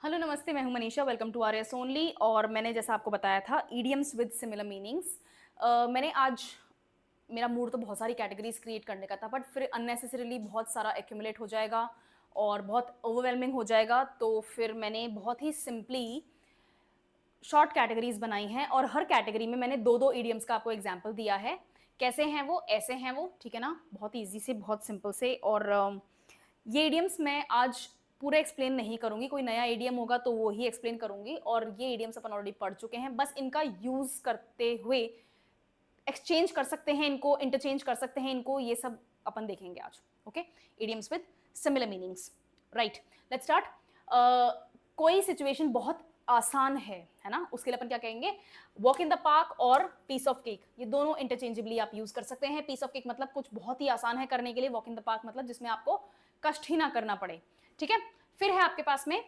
Hello नमस्ते, मैं हूं Manisha. Welcome to R S only. और मैंने जैसा आपको बताया था ईडियम्स विद सिमिलर मीनिंग्स। मैंने आज मेरा मूड तो बहुत सारी कैटेगरीज क्रिएट करने का था, बट फिर अननेसेसरीली बहुत सारा एक्यूमुलेट हो जाएगा और बहुत ओवरवेलमिंग हो जाएगा। तो फिर मैंने बहुत ही सिंपली शॉर्ट कैटेगरीज बनाई हैं और हर कैटेगरी में मैंने दो दो ईडियम्स का आपको एग्जाम्पल दिया है। कैसे हैं वो, ऐसे हैं वो, ठीक है ना। बहुत ईजी से, बहुत सिंपल से। और ये ईडियम्स मैं आज पूरे एक्सप्लेन नहीं करूंगी, कोई नया ईडियम होगा तो वो ही एक्सप्लेन करूंगी। और ये ईडियम्स अपन ऑलरेडी पढ़ चुके हैं, बस इनका यूज करते हुए एक्सचेंज कर सकते हैं, इनको इंटरचेंज कर सकते हैं, इनको ये सब अपन देखेंगे आज। Okay, idioms with similar meanings. Right, let's start. कोई सिचुएशन बहुत आसान है ना, उसके लिए अपन क्या कहेंगे? वॉक इन द पार्क और पीस ऑफ केक, ये दोनों इंटरचेंजेबली आप यूज कर सकते हैं। पीस ऑफ केक मतलब कुछ बहुत ही आसान है करने के लिए, वॉक इन द पार्क मतलब जिसमें आपको कष्ट ही ना करना पड़े। ठीक है, फिर है आपके पास में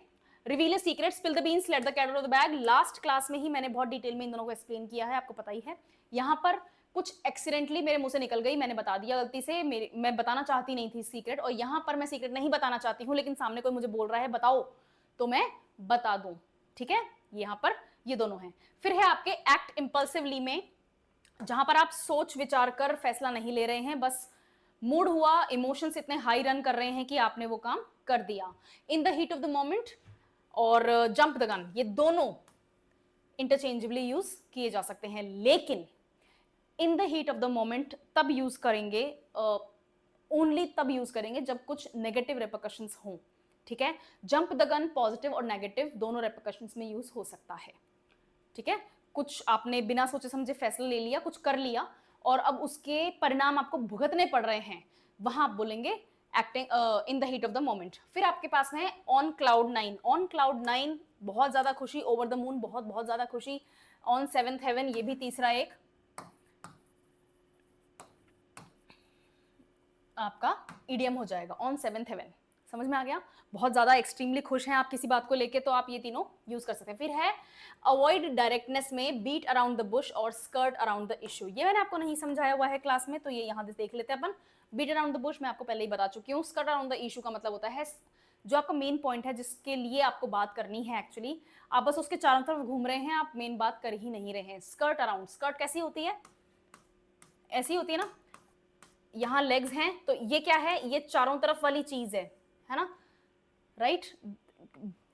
reveal a secret, spill the beans, let the cat out of the bag. Last class में ही मैंने बहुत डिटेल में इन दोनों को एक्सप्लेन किया है, आपको पता ही है। यहां पर कुछ एक्सीडेंटली मेरे मुंह से निकल गई, मैंने बता दिया गलती से, मैं बताना चाहती नहीं थी सीक्रेट, और यहां पर मैं सीक्रेट नहीं बताना चाहती हूं, लेकिन सामने कोई मुझे बोल रहा है बताओ तो मैं बता दूं। ठीक है, यहां पर ये दोनों हैं। फिर है आपके एक्ट इंपल्सिवली में, जहां पर आप सोच विचार कर फैसला नहीं ले रहे हैं, बस मूड हुआ, इमोशंस इतने हाई रन कर रहे हैं कि आपने वो काम कर दिया। In the heat of the moment और जंप द गन, ये दोनों इंटरचेंजेबली यूज किए जा सकते हैं, लेकिन in the heat of the moment तब यूज करेंगे, ओनली तब यूज करेंगे जब कुछ नेगेटिव रेपरकशंस हों। ठीक है, जंप द गन पॉजिटिव और नेगेटिव दोनों रेपरकशंस में यूज हो सकता है। ठीक है, कुछ आपने बिना सोचे समझे फैसला ले लिया, कुछ कर लिया, और अब उसके परिणाम आपको भुगतने पड़ रहे हैं, वहां आप बोलेंगे acting in the heat of the moment. फिर आपके पास में on cloud nine. On cloud nine बहुत ज्यादा खुशी, ओवर द मून बहुत बहुत ज्यादा खुशी, ऑन सेवेंथ हेवन ये भी तीसरा एक आपका इडियम हो जाएगा, ऑन सेवेंथ हेवन। समझ में आ गया? बहुत ज्यादा एक्सट्रीमली खुश हैं आप किसी बात को लेके, तो आप ये तीनों यूज कर सकते हैं। फिर है अवॉइड डायरेक्टनेस में, बीट अराउंड द बुश और स्कर्ट अराउंड द इशू। ये मैंने आपको नहीं समझाया हुआ है क्लास में, तो ये यहां देख लेते हैं अपन। बीट अराउंड द बुश मैं आपको पहले ही बता चुकी हूँ। स्कर्ट अराउंड द इशू का मतलब होता है जो आपका मेन पॉइंट है, जिसके लिए आपको बात करनी है, एक्चुअली आप बस उसके चारों तरफ घूम रहे हैं, आप मेन बात कर ही नहीं रहे हैं। स्कर्ट अराउंड, स्कर्ट कैसी होती है? ऐसी होती है ना, यहां लेग्स हैं, तो ये क्या है? ये चारों तरफ वाली चीज है ना? Right,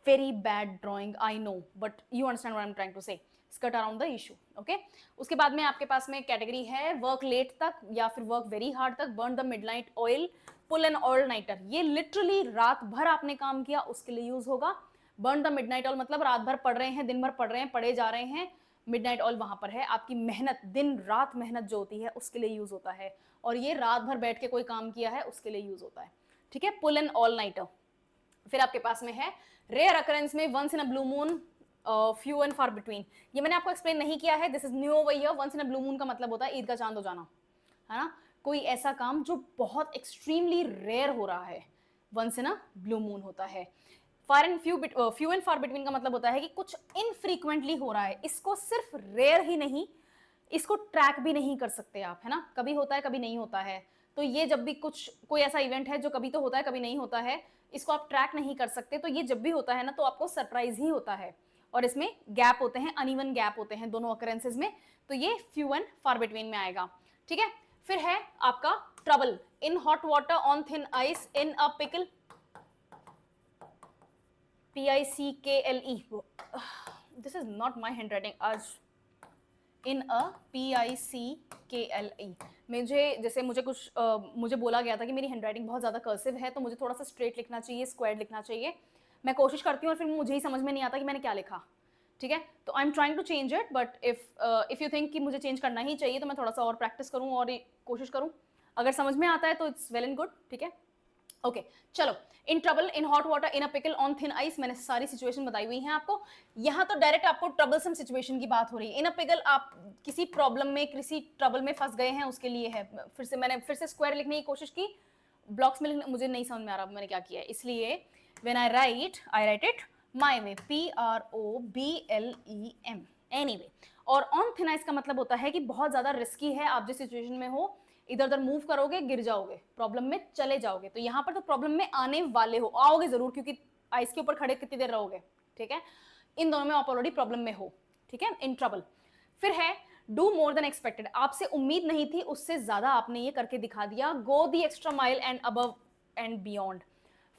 very bad drawing I know, but you understand what I am trying to say. Skirt around the issue. Okay, उसके बाद में आपके पास में कैटेगरी है वर्क लेट तक या फिर वर्क वेरी हार्ड तक, burn the midnight oil, pull an all nighter. ये लिटरली रात भर आपने काम किया उसके लिए यूज होगा। बर्न द मिडनाइट ऑयल मतलब रात भर पढ़ रहे हैं, दिन भर पढ़ रहे हैं, पढ़े जा रहे हैं। मिडनाइट ऑयल वहां पर है आपकी मेहनत, दिन रात मेहनत जो होती है उसके लिए यूज होता है, और ये रात भर बैठ के कोई काम किया है उसके लिए यूज होता है। ठीक है, पुल एन ऑल नाइटर। फिर आपके पास में है रेयर अकरेंस में, once in a blue moon, few and far between. ये मैंने आपको एक्सप्लेन नहीं किया है, this is new over here. Once in a blue moon का मतलब होता है ईद का चांद हो जाना, है ना? कोई ऐसा काम जो बहुत एक्सट्रीमली रेयर हो रहा है, once in a blue moon होता है। Far and few and far between का मतलब होता है कि कुछ इनफ्रीक्वेंटली हो रहा है, इसको सिर्फ रेयर ही नहीं, इसको ट्रैक भी नहीं कर सकते आप, है ना? कभी होता है कभी नहीं होता है, तो ये जब भी कुछ कोई ऐसा इवेंट है जो कभी तो होता है कभी नहीं होता है, इसको आप ट्रैक नहीं कर सकते, तो ये जब भी होता है ना तो आपको सरप्राइज ही होता है, और इसमें गैप होते हैं, अनइवन गैप होते हैं दोनों अकरेंसेज में, तो ये फ्यू एंड फार बिटवीन में आएगा। ठीक है, फिर है आपका trouble, in hot water, on thin ice, in a pickle, PICKLE। This is not my hand writing आज। इन अ PICKLE, मुझे कुछ मुझे बोला गया था कि मेरी हैंडराइटिंग बहुत ज़्यादा कर्सिव है, तो मुझे थोड़ा सा स्ट्रेट लिखना चाहिए, स्क्वायर लिखना चाहिए। मैं कोशिश करती हूँ और फिर मुझे ही समझ में नहीं आता कि मैंने क्या लिखा। ठीक है, तो I am trying to change it, but if you think कि मुझे चेंज करना ही चाहिए तो मैं थोड़ा सा और प्रैक्टिस करूँ और कोशिश करूँ। अगर समझ में आता है तो इट्स वेल एंड गुड। ठीक है, ओके चलो। In trouble, in hot water, in a pickle, on thin ice, मैंने सारी सिचुएशन बताई हुई है आपको। यहां तो डायरेक्ट आपको ट्रबलसम सिचुएशन की बात हो रही है। इन अ पिकल आप किसी प्रॉब्लम में, किसी ट्रबल में फंस गए हैं, उसके लिए है। मैंने फिर से स्क्वायर लिखने की कोशिश की, ब्लॉक्स में मुझे नहीं समझ में आ रहा मैंने क्या किया है, इसलिए when I right it my way, PROBLEM, anyway. और ऑन थिन आइस का मतलब होता है कि बहुत ज्यादा रिस्की है, आप जिस सिचुएशन में हो इधर उधर मूव करोगे गिर जाओगे, प्रॉब्लम में चले जाओगे। तो यहां पर तो प्रॉब्लम में आने वाले हो, आओगे जरूर, क्योंकि आइस के ऊपर खड़े कितनी देर रहोगे। ठीक है, इन दोनों में आप ऑलरेडी प्रॉब्लम में हो, ठीक है, इन ट्रबल। फिर है डू मोर देन एक्सपेक्टेड, आपसे उम्मीद नहीं थी उससे ज्यादा आपने ये करके दिखा दिया। Go the extra mile and above and beyond,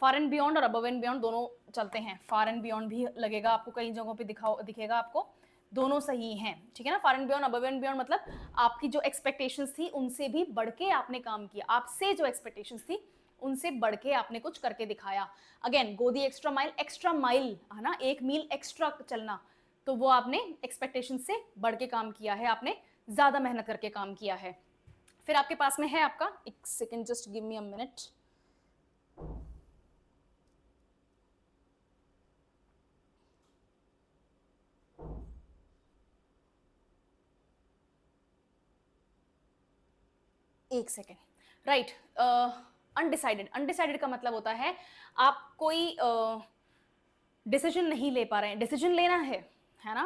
far and beyond और अबव एंड बियॉन्ड दोनों चलते हैं, फार एंड बियॉन्ड भी लगेगा आपको, कई जगहों पे दिखेगा आपको, दोनों सही हैं, ठीक है ना। Far and beyond, above and beyond मतलब आपकी जो एक्सपेक्टेशंस थी उनसे भी बढ़ के आपने काम किया, आपसे जो एक्सपेक्टेशंस थी उनसे बढ़ के आपने कुछ करके दिखाया। अगेन गो दी एक्स्ट्रा माइल है ना, 1 मील एक्स्ट्रा चलना, तो वो आपने एक्सपेक्टेशन से बढ़ के काम किया है, आपने ज्यादा मेहनत करके काम किया है। फिर आपके पास में है आपका, एक second, just give me a minute, एक सेकेंड, राइट। अनडिसाइडेड, अनडिसाइडेड का मतलब होता है आप कोई डिसीजन नहीं ले पा रहे हैं, डिसीजन लेना है ना,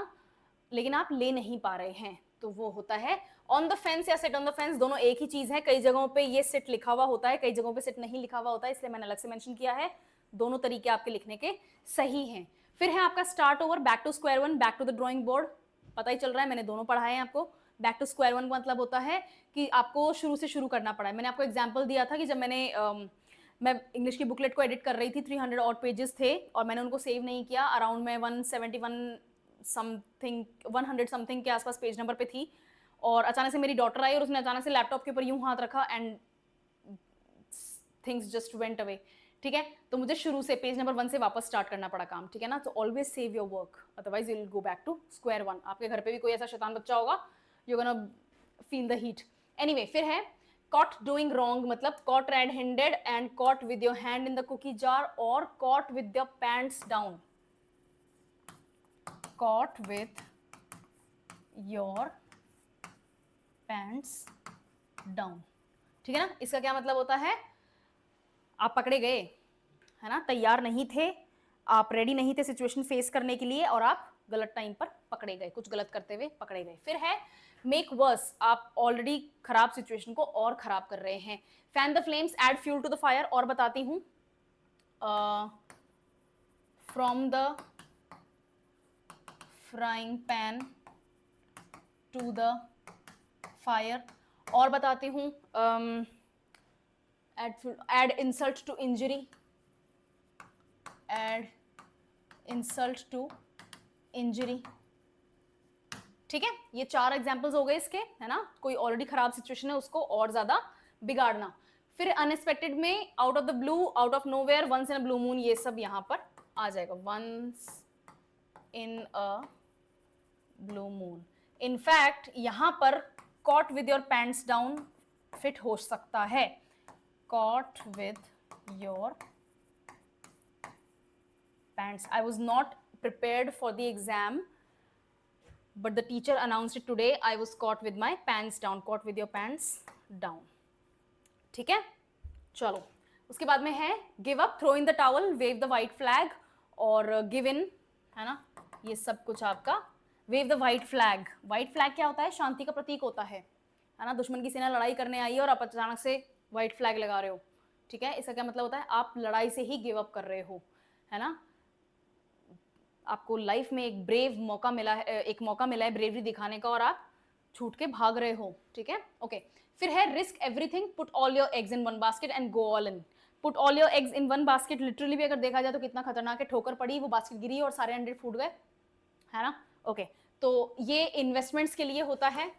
लेकिन आप ले नहीं पा रहे हैं, तो वो होता है ऑन द फेंस या सिट ऑन द फेंस, दोनों एक ही चीज है। कई जगहों पे ये सिट लिखा हुआ होता है, कई जगहों पे सिट नहीं लिखा हुआ होता है, इसलिए मैंने अलग से मेंशन किया है, दोनों तरीके आपके लिखने के सही हैं। फिर है आपका start over, back to square one, back to the drawing board, पता ही चल रहा है मैंने दोनों पढ़ाए हैं आपको। बैक टू स्क्वायर वन का मतलब होता है कि आपको शुरू से शुरू करना पड़ा है। मैंने आपको एग्जाम्पल दिया था कि जब मैं इंग्लिश की बुकलेट को एडिट कर रही थी, 300 और पेजेस थे और मैंने उनको सेव नहीं किया, अराउंड में 171 समथिंग 100 समथिंग के आसपास पेज नंबर पे थी, और अचानक से मेरी डॉटर आई और उसने अचानक से लैपटॉप के ऊपर यूं हाथ रखा and things just went away, ठीक है। तो मुझे शुरू से पेज नंबर 1 से वापस स्टार्ट करना पड़ा काम, ठीक है ना। तो always save your work, otherwise you will go back to square one. आपके घर पे भी कोई ऐसा शैतान बच्चा होगा, you gonna feel the heat. Anyway, फिर है caught doing wrong, मतलब caught red-handed and caught with your hand in the cookie jar or caught with your pants down, caught with your pants down, ठीक है ना। इसका क्या मतलब होता है, आप पकड़े गए, है ना, तैयार नहीं थे, आप रेडी नहीं थे सिचुएशन फेस करने के लिए और आप गलत टाइम पर पकड़े गए, कुछ गलत करते हुए पकड़े गए। फिर है मेक वर्स, आप ऑलरेडी खराब सिचुएशन को और खराब कर रहे हैं। Fan the flames, add fuel to the fire, और बताती हूं, from the frying pan to the fire, और बताती हूं, add insult to injury, add insult to injury, ठीक है। ये 4 एग्जाम्पल्स हो गए इसके, है ना। कोई ऑलरेडी खराब सिचुएशन है उसको और ज्यादा बिगाड़ना। फिर अनएक्सपेक्टेड में out of the blue, out of nowhere, once in a blue moon, ये सब यहां पर आ जाएगा, once in a blue moon. In fact यहां पर caught with your pants down fit हो सकता है, caught with your pants. I was not prepared for the exam, but the teacher announced it today. I was caught with my pants down, caught with your pants down, ठीक है। चलो, उसके बाद में है give up, throw in the towel, wave the white flag और give in, है ना। ये सब कुछ आपका wave the white flag, white flag क्या होता है, शांति का प्रतीक होता है ना। दुश्मन की सेना लड़ाई करने आई है और आप अचानक से white flag लगा रहे हो, ठीक है। इसका क्या मतलब होता है, आप लड़ाई से ही give up कर रहे हो, है ना। आपको लाइफ में एक ब्रेव मौका मिला है, एक मौका मिला है ब्रेवरी दिखाने का और आप छूट के भाग रहे हो, ठीक है। ओके, फिर है risk everything, put all your eggs in one basket and go all in. Put all your eggs in one basket literally भी अगर देखा जाए तो कितना खतरनाक है, ठोकर पड़ी, वो बास्केट गिरी और सारे अंडे फूट गए, है ना। ओके, तो ये इन्वेस्टमेंट्स के लिए होता है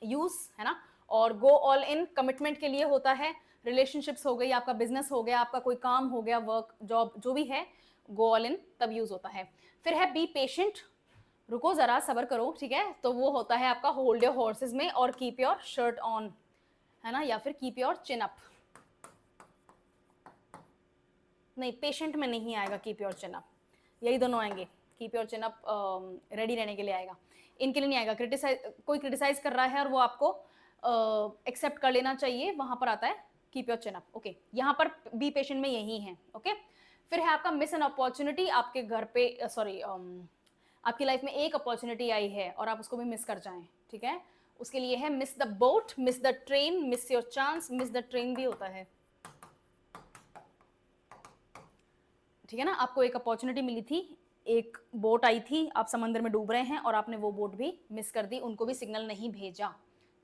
यूज, है ना। और गो ऑल इन कमिटमेंट के लिए होता है, रिलेशनशिप्स हो गई, आपका बिजनेस हो गया, आपका कोई काम हो गया, वर्क जॉब जो भी है, गो ऑल इन तब यूज होता है। फिर है बी पेशेंट, रुको जरा सबर करो, ठीक है। तो वो होता है आपका होल्ड योर हॉर्सेस में और कीप योर शर्ट ऑन, है ना, या फिर कीप योर चिन अप। नहीं, पेशेंट में नहीं आएगा कीप योर चिन अप, यही दोनों आएंगे, keep your chin up ready रहने के लिए आएगा, इनके लिए नहीं आएगा। कोई क्रिटिसाइज कर रहा है और वो आपको एक्सेप्ट कर लेना चाहिए, वहां पर आता है keep your chin up, okay. यहाँ पर बी पेशेंट में यही है, ओके। फिर है आपका मिस एन अपॉर्चुनिटी, आपके घर पे सॉरी आपकी लाइफ में एक अपॉर्चुनिटी आई है और आप उसको भी मिस कर जाएं, ठीक है। उसके लिए है miss the boat, miss the train, miss your chance, miss the train भी होता है, ठीक है ना। आपको एक अपॉर्चुनिटी मिली थी, एक बोट आई थी, आप समंदर में डूब रहे हैं और आपने वो बोट भी मिस कर दी, उनको भी सिग्नल नहीं भेजा,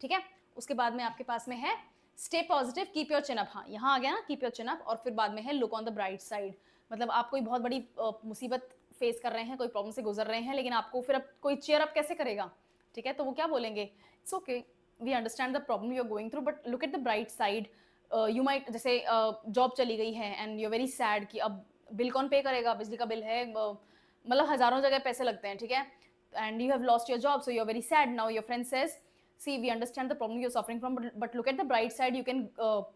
ठीक है। उसके बाद में आपके पास में है stay positive, keep your chin up, हाँ यहाँ आ गया ना कीप योर चिन अप, और फिर बाद में है look on the bright side, मतलब आप कोई बहुत बड़ी मुसीबत फेस कर रहे हैं, कोई प्रॉब्लम से गुजर रहे हैं, लेकिन आपको फिर अब कोई चेयर अप कैसे करेगा, ठीक है। तो वो क्या बोलेंगे, it's okay, we understand the problem you are going through, but look at the bright side, you might, जैसे जॉब चली गई है and you are very sad कि अब बिल कौन पे करेगा, बिजली का बिल है, मतलब हजारों जगह पैसे लगते हैं, ठीक है, and you have lost your job, so you are very sad, now your friend says see we understand the problem you're suffering from, but look at the bright side, you can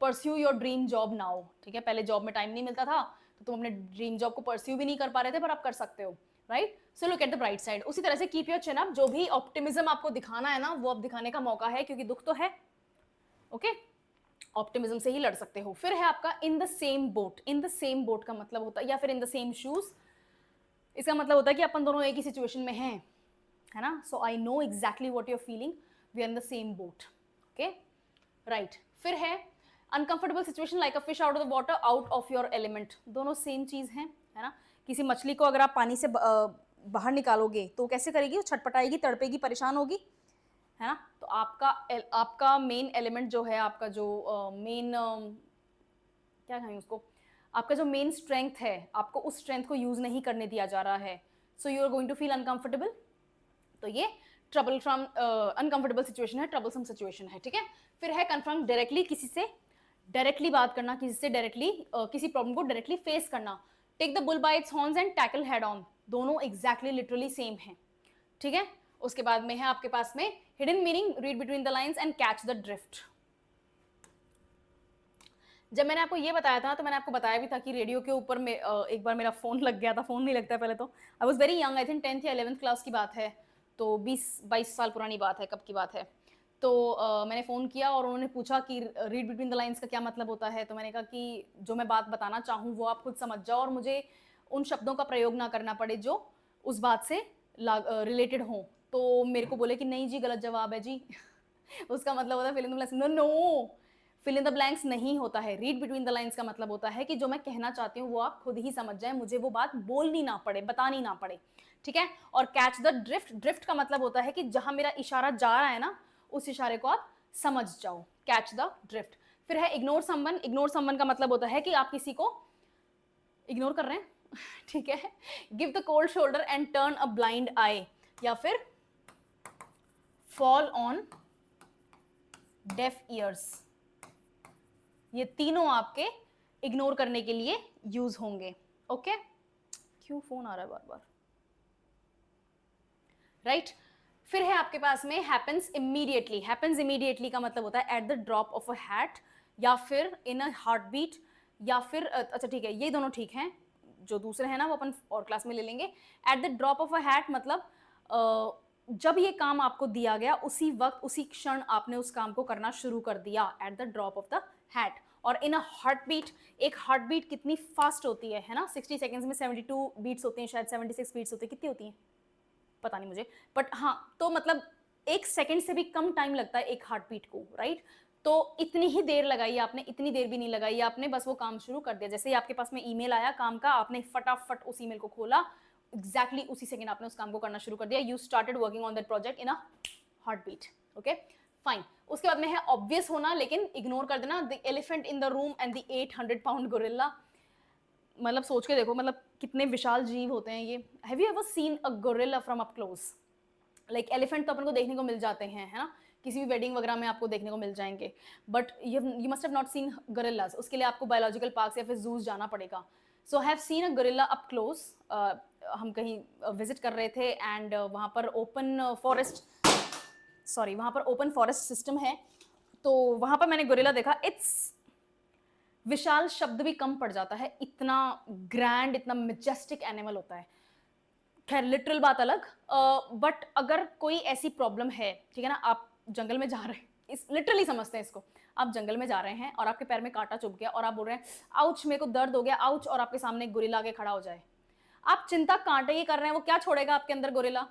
pursue your dream job now, ठीक है। पहले job में time नहीं मिलता था तो तुम अपने ड्रीम जॉब को परस्यू भी नहीं कर पा रहे थे, पर आप कर सकते हो, right. So look at the bright side. उसी तरह से कीप योर चिन अप, जो भी ऑप्टिमिज्म आपको दिखाना है ना, वो अब दिखाने का मौका है, क्योंकि दुख तो है, ओके, ऑप्टिमिज्म से ही लड़ सकते हो। फिर है आपका इन the same boat, in the same boat का मतलब होता है, या फिर इन द सेम शूज, इसका मतलब होता है कि अपन दोनों एक ही सिचुएशन में हैं, है ना। So I know exactly what you are feeling, we are in the same boat, okay, right. फिर है uncomfortable situation like a fish out of the water, out of your element, दोनों सेम चीज है ना। किसी मछली को अगर आप पानी से बाहर निकालोगे तो कैसे करेगी, वो छटपटाएगी, तड़पेगी, परेशान होगी, है ना। तो आपका मेन एलिमेंट जो है, आपका जो मेन क्या कहें उसको, आपका जो मेन स्ट्रेंथ है, आपको उस स्ट्रेंथ को यूज नहीं करने दिया जा रहा है, so you are going to feel uncomfortable. तो ये ट्रबल फ्रॉम अनकंफर्टेबल सिचुएशन है, ट्रबलसम सिचुएशन है, ठीक है। फिर है कन्फ्रंट डायरेक्टली, किसी से डायरेक्टली बात करना, किसी से डायरेक्टली किसी प्रॉब्लम को डायरेक्टली फेस करना, take the bull by its horns and tackle head on, दोनों एग्जैक्टली लिटरली सेम है, ठीक है। उसके बाद में है आपके पास में hidden meaning, read between the lines and catch the drift. जब मैंने आपको ये बताया था तो मैंने आपको बताया भी था कि रेडियो के ऊपर में एक बार मेरा फ़ोन लग गया था, फ़ोन नहीं लगता है पहले तो, I was very young, I think 10th या 11th क्लास की बात है, तो 20-22 साल पुरानी बात है, कब की बात है। तो मैंने फ़ोन किया और उन्होंने पूछा कि रीड बिटवीन द लाइंस का क्या मतलब होता है, तो मैंने कहा कि जो मैं बात बताना चाहूँ वो आप खुद समझ जाओ और मुझे उन शब्दों का प्रयोग ना करना पड़े जो उस बात से रिलेटेड हों। तो मेरे को बोले कि नहीं जी, गलत जवाब है जी उसका मतलब होता है fill in the blanks, no no, fill in the blanks नहीं होता है। रीड बिटवीन द लाइंस का मतलब होता है कि जो मैं कहना चाहती हूँ वो आप खुद ही समझ जाएं, मुझे वो बात बोलनी ना पड़े, बतानी ना पड़े, ठीक है। और कैच द ड्रिफ्ट, ड्रिफ्ट का मतलब होता है कि जहां मेरा इशारा जा रहा है ना, उस इशारे को आप समझ जाओ, कैच द ड्रिफ्ट। फिर है इग्नोर समवन, इग्नोर समवन का मतलब होता है कि आप किसी को इग्नोर कर रहे हैं ठीक है। Give the cold shoulder and turn a blind eye, या फिर फॉल ऑन डेफ ईयर्स, ये तीनों आपके इग्नोर करने के लिए यूज होंगे, ओके। क्यों फोन आ रहा है बार बार, राइट। फिर है आपके पास में हैपेंस इमीडिएटली, हैपेंस इमीडिएटली का मतलब होता है at the drop of a hat, या फिर इन अ हार्ट बीट, या फिर अच्छा ठीक है, ये दोनों ठीक हैं, जो दूसरे हैं ना वो अपन और क्लास में ले लेंगे। At the drop of a hat मतलब जब ये काम आपको दिया गया उसी वक्त, उसी क्षण आपने उस काम को करना शुरू कर दिया, at the drop of the hat. और इन अ हार्ट बीट, एक हार्ट बीट कितनी फास्ट होती है ना, 60 सेकेंड्स में 72 बीट्स होती हैं, शायद 76 बीट्स होती है, कितनी होती हैं पता नहीं मुझे, बट हाँ, तो मतलब एक सेकंड से भी कम टाइम लगता है एक हार्ट बीट को, राइट। तो इतनी ही देर लगाई आपने, इतनी देर भी नहीं लगाई आपने, बस वो काम शुरू कर दिया। जैसे ही आपके पास में ईमेल आया काम का, आपने फटाफट उस ईमेल को खोला, एग्जैक्टली उसी सेकंड आपने उस काम को करना शुरू कर दिया, you started working on that project in a heartbeat, okay fine. उसके बाद में है ऑब्वियस होना लेकिन इग्नोर कर देना, the elephant in the room and the 800 pound gorilla, मतलब सोच के देखो, मतलब कितने विशाल जीव होते हैं ये। Have you ever seen a gorilla from up close, like elephant तो अपन को देखने को मिल जाते हैं, है ना, किसी भी वेडिंग वगैरह में आपको देखने को मिल जाएंगे, but you must have not seen gorillas, उसके लिए आपको बायोलॉजिकल पार्क या फिर जूस जाना पड़ेगा। So have seen a gorilla up close, हम कहीं विजिट कर रहे थे एंड वहाँ पर ओपन फॉरेस्ट, सॉरी वहाँ पर ओपन फॉरेस्ट सिस्टम है, तो वहाँ पर मैंने गोरिल्ला देखा। इट्स विशाल शब्द भी कम पड़ जाता है, इतना ग्रैंड, इतना मेजेस्टिक एनिमल होता है। खैर लिटरल बात अलग, बट अगर कोई ऐसी प्रॉब्लम है, ठीक है ना, आप जंगल में जा रहे हैं, इस लिटरली समझते हैं इसको, आप जंगल में जा रहे हैं और आपके पैर में कांटा चुभ गया और आप बोल रहे हैं आउच मेरे को दर्द हो गया आउच, और आपके सामने गोरिल्ला आके खड़ा हो जाए, आप चिंता कांटे की कर रहे हैं, वो क्या छोड़ेगा आपके अंदर गोरिल्ला,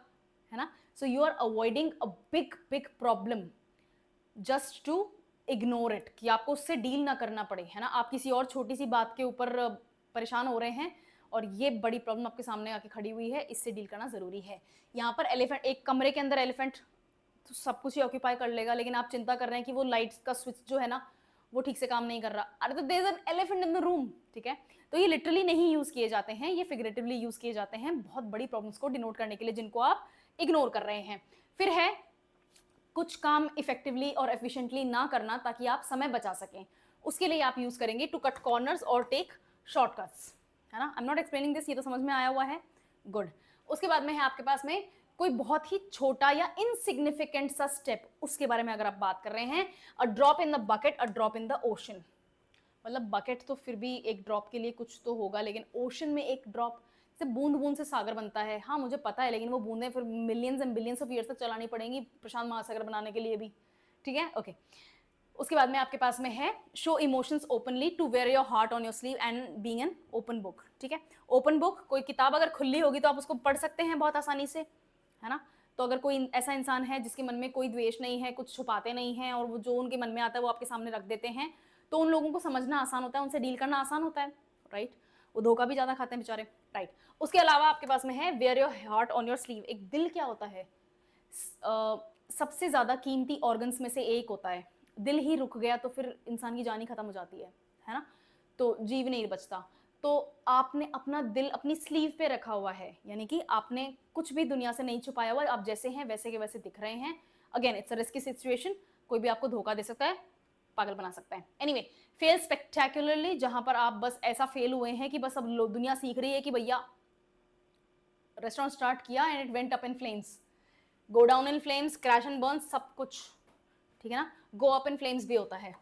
है ना। So you are avoiding a big big problem just to ignore it, कि आपको उससे डील ना करना पड़े, है ना। आप किसी और छोटी सी बात के ऊपर परेशान हो रहे हैं और ये बड़ी प्रॉब्लम आपके सामने आके खड़ी हुई है, इससे डील करना ज़रूरी है। यहाँ पर एलिफेंट, एक कमरे के अंदर एलिफेंट तो सब कुछ ही ऑक्यूपाई कर लेगा, लेकिन आप चिंता कर रहे हैं कि वो लाइट्स का स्विच जो है ना वो ठीक से काम नहीं कर रहा। अरे तो there is an elephant in the room, ठीक है। तो ये लिटरली नहीं यूज किए जाते हैं, ये फिगरेटिवली यूज किए जाते हैं बहुत बड़ी प्रॉब्लम्स को डिनोट करने के लिए जिनको आप इग्नोर कर रहे हैं। फिर है कुछ काम इफेक्टिवली और एफिशिएंटली ना करना ताकि आप समय बचा सकें। उसके लिए आप यूज करेंगे टू कट कॉर्नर्स और टेक शॉर्टकट्स, है ना। I am not explaining this, ये तो समझ में आया हुआ है, गुड। उसके बाद में है आपके पास में कोई बहुत ही छोटा या इनसिग्निफिकेंट सा स्टेप, उसके बारे में अगर आप बात कर रहे हैं, a drop in the bucket, a drop in the ocean. मतलब बकेट तो फिर भी एक ड्रॉप के लिए कुछ तो होगा, लेकिन ओशन में एक ड्रॉप से बूंद बूंद से सागर बनता है। हाँ मुझे पता है, लेकिन वो बूंदें फिर millions and billions of years तक चलानी पड़ेंगी प्रशांत महासागर बनाने के लिए भी, ठीक है, ओके। उसके बाद में आपके पास में है show emotions openly, to wear your heart on your sleeve and being an open book, ठीक है। ओपन बुक, कोई किताब अगर खुली होगी तो आप उसको पढ़ सकते हैं बहुत आसानी से, है ना। तो अगर कोई ऐसा इंसान है जिसके मन में कोई द्वेष नहीं है, कुछ छुपाते नहीं हैं, और वो जो उनके मन में आता है वो आपके सामने रख देते हैं, तो उन लोगों को समझना आसान होता है, उनसे डील करना आसान होता है, राइट। वो धोखा भी ज़्यादा खाते हैं बेचारे, राइट। उसके अलावा आपके पास में है wear your heart on your sleeve. एक दिल क्या होता है, सबसे ज़्यादा कीमती ऑर्गन्स में से एक होता है। दिल ही रुक गया तो फिर इंसान की जान ही खत्म हो जाती है ना, तो जीव नहीं बचता। तो आपने अपना दिल अपनी स्लीव पे रखा हुआ है, यानी कि आपने कुछ भी दुनिया से नहीं छुपाया हुआ, आप जैसे हैं वैसे के वैसे दिख रहे हैं। Again it's a risky situation, कोई भी आपको धोखा दे सकता है, पागल बना सकता है। एनीवे, फेल स्पेक्टेकुलरली, जहां पर आप बस ऐसा फेल हुए हैं कि बस अब दुनिया सीख रही है कि भैया रेस्टोरेंट स्टार्ट किया and it went up in flames, go down in flames, crash and burn, सब कुछ, ठीक है ना। गो अप इन फ्लेम्स भी होता है,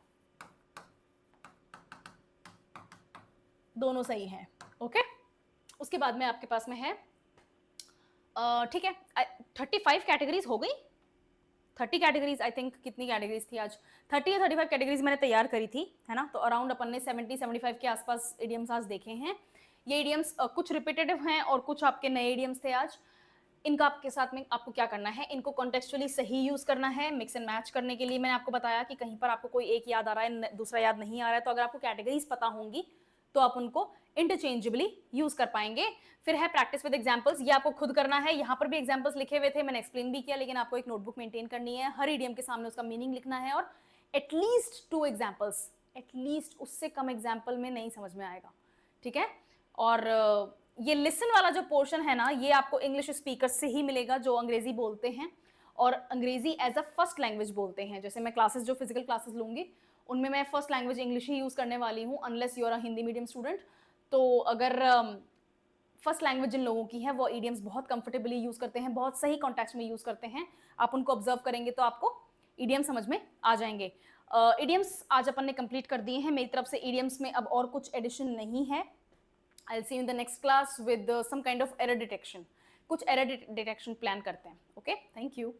दोनों सही हैं, ओके। उसके बाद में आपके पास में है, ठीक है, 35 कैटेगरीज हो गई, 30 कैटेगरीज आई थिंक, कितनी कैटेगरीज थी आज, 30 या 35 कैटेगरीज मैंने तैयार करी थी, है ना। तो अराउंड अपन ने 70-75 के आसपास इडियम्स आज देखे हैं। ये इडियम्स कुछ रिपीटेटिव हैं और कुछ आपके नए इडियम्स थे आज। इनका आपके साथ में आपको क्या करना है, इनको कॉन्टेक्चुअली सही यूज करना है। मिक्स एंड मैच करने के लिए मैंने आपको बताया कि कहीं पर आपको कोई एक याद आ रहा है, दूसरा याद नहीं आ रहा है, तो अगर आपको कैटेगरीज पता होंगी तो आप उनको इंटरचेंजेबली यूज कर पाएंगे। फिर है प्रैक्टिस विद एग्जांपल्स, ये आपको खुद करना है। यहाँ पर भी एग्जांपल्स लिखे हुए थे, मैंने एक्सप्लेन भी किया, लेकिन आपको एक नोटबुक मेंटेन करनी है, हर इडियम के सामने उसका मीनिंग लिखना है, और एटलीस्ट 2 एग्जाम्पल्स, एटलीस्ट उससे कम एग्जाम्पल में नहीं समझ में आएगा, ठीक है। और ये लिसन वाला जो पोर्शन है ना, ये आपको इंग्लिश स्पीकर से ही मिलेगा जो अंग्रेजी बोलते हैं और अंग्रेजी एज अ फर्स्ट लैंग्वेज बोलते हैं। जैसे मैं क्लासेस, जो फिजिकल क्लासेस लूंगी उनमें मैं फर्स्ट लैंग्वेज इंग्लिश ही यूज करने वाली हूँ, unless you are a Hindi medium student. तो अगर फर्स्ट लैंग्वेज जिन लोगों की है वो ईडियम्स बहुत कंफर्टेबली यूज करते हैं, बहुत सही कॉन्टेक्स्ट में यूज करते हैं, आप उनको ऑब्जर्व करेंगे तो आपको ईडियम समझ में आ जाएंगे। ईडियम्स आज अपन ने कंप्लीट कर दिए हैं मेरी तरफ से, ईडियम्स में अब और कुछ एडिशन नहीं है। I'll see you in the next class with some kind of error detection. कुछ error detection plan करते हैं. Okay, thank you.